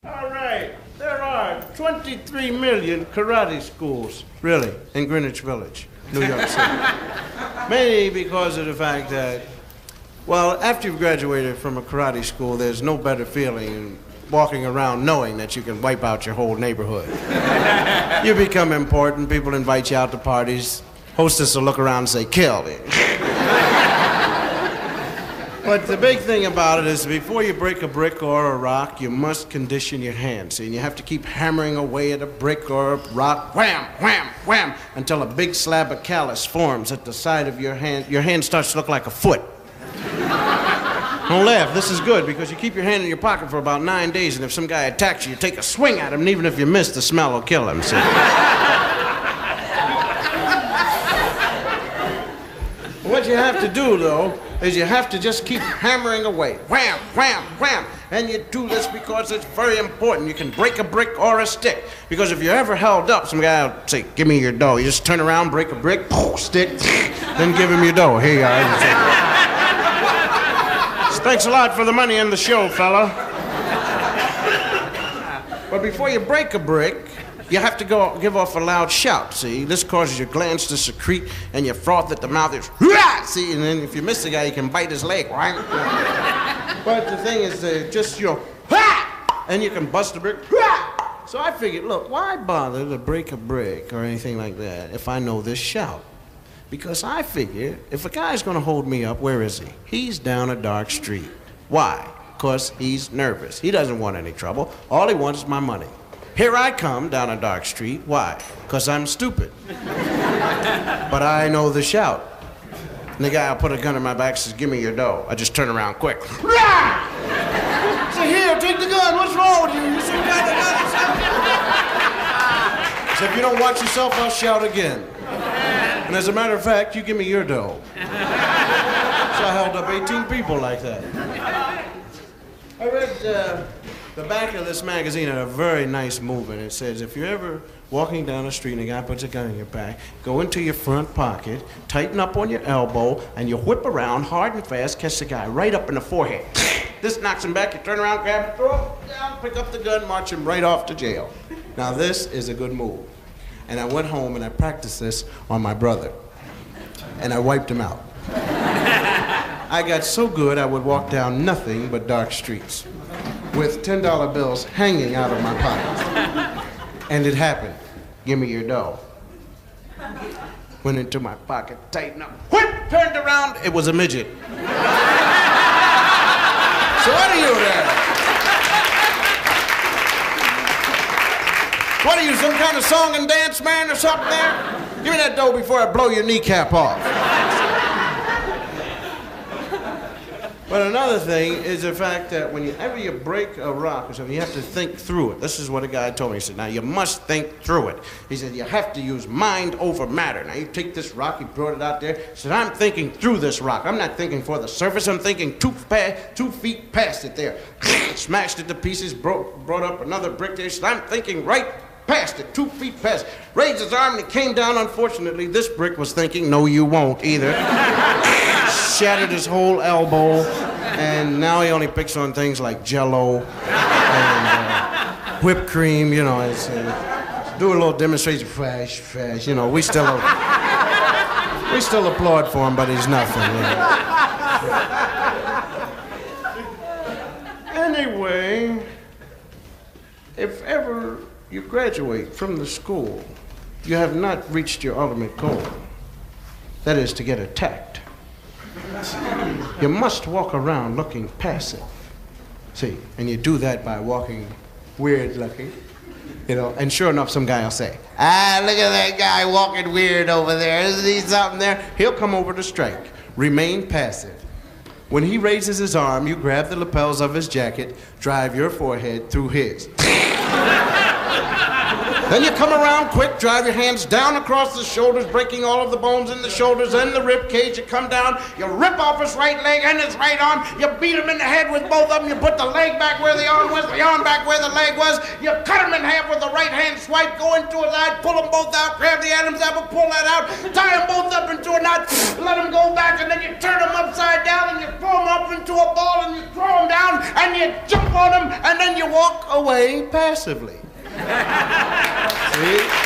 All right, there are 23 million karate schools, really, in Greenwich Village, New York City. Mainly because of the fact that, well, after you've graduated from a karate school, there's no better feeling than walking around knowing that you can wipe out your whole neighborhood. You become important, people invite you out to parties, hostess will look around and say, kill. But the big thing about it is before you break a brick or a rock, you must condition your hands. See, and you have to keep hammering away at a brick or a rock, wham, wham, wham, until a big slab of callus forms at the side of your hand. Your hand starts to look like a foot. Don't laugh, this is good because you keep your hand in your pocket for about 9 days, and if some guy attacks you, you take a swing at him, and even if you miss, the smell will kill him, see? What you have to do, though, is you have to just keep hammering away. Wham, wham, wham. And you do this because it's very important. You can break a brick or a stick. Because if you're ever held up, some guy will say, give me your dough. You just turn around, break a brick, stick, then give him your dough. Here you are. Thanks a lot for the money in the show, fella. But before you break a brick, you have to go give off a loud shout, see? This causes your glands to secrete and your froth at the mouth is, see? And then if you miss the guy, you can bite his leg, right? But the thing is, just, and you can bust a brick, So I figured, look, why bother to break a brick or anything like that if I know this shout? Because I figure, if a guy's gonna hold me up, where is he? He's down a dark street. Why? Because he's nervous. He doesn't want any trouble. All he wants is my money. Here I come down a dark street. Why? Because I'm stupid. But I know the shout. And the guy will put a gun in my back and says, give me your dough. I just turn around quick. Say, here, take the gun. What's wrong with you? You some guy that got it. So if you don't watch yourself, I'll shout again. And as a matter of fact, you give me your dough. So I held up 18 people like that. I read the back of this magazine had a very nice movement. It says, if you're ever walking down the street and a guy puts a gun in your back, go into your front pocket, tighten up on your elbow, and you whip around hard and fast, catch the guy right up in the forehead. This knocks him back, you turn around, grab him, throw him down, pick up the gun, march him right off to jail. Now this is a good move. And I went home and I practiced this on my brother. And I wiped him out. I got so good I would walk down nothing but dark streets with $10 bills hanging out of my pockets. And it happened. Give me your dough. Went into my pocket, tightened up, whip, turned around, it was a midget. So what are you there? What are you, some kind of song and dance man or something there? Give me that dough before I blow your kneecap off. But another thing is the fact that whenever you break a rock or something, you have to think through it. This is what a guy told me. He said, now you must think through it. He said, you have to use mind over matter. Now you take this rock, he brought it out there. He said, I'm thinking through this rock. I'm not thinking for the surface. I'm thinking 2 feet past it there. Smashed it to pieces, brought up another brick there. He said, I'm thinking right past it, 2 feet past it. Raised his arm and it came down. Unfortunately, this brick was thinking, no, you won't either. Shattered his whole elbow, and now he only picks on things like Jell-O and whipped cream, you know. Do a little demonstration, fresh, you know. We still applaud for him, but he's nothing. You know. Anyway, if ever you graduate from the school, you have not reached your ultimate goal. That is to get attacked. You must walk around looking passive. See, and you do that by walking weird looking, you know, and sure enough, some guy will say, look at that guy walking weird over there. Isn't he something there? He'll come over to strike. Remain passive. When he raises his arm, you grab the lapels of his jacket, drive your forehead through his. Then you come around quick, drive your hands down across the shoulders, breaking all of the bones in the shoulders and the rib cage. You come down, you rip off his right leg and his right arm. You beat him in the head with both of them. You put the leg back where the arm was, the arm back where the leg was. You cut him in half with the right hand swipe, go into his eye, pull them both out, grab the Adam's apple, pull that out, tie them both up into a knot, let them go back, and then you turn them upside down and you throw them up into a ball and you throw them down and you jump on them and then you walk away passively. See?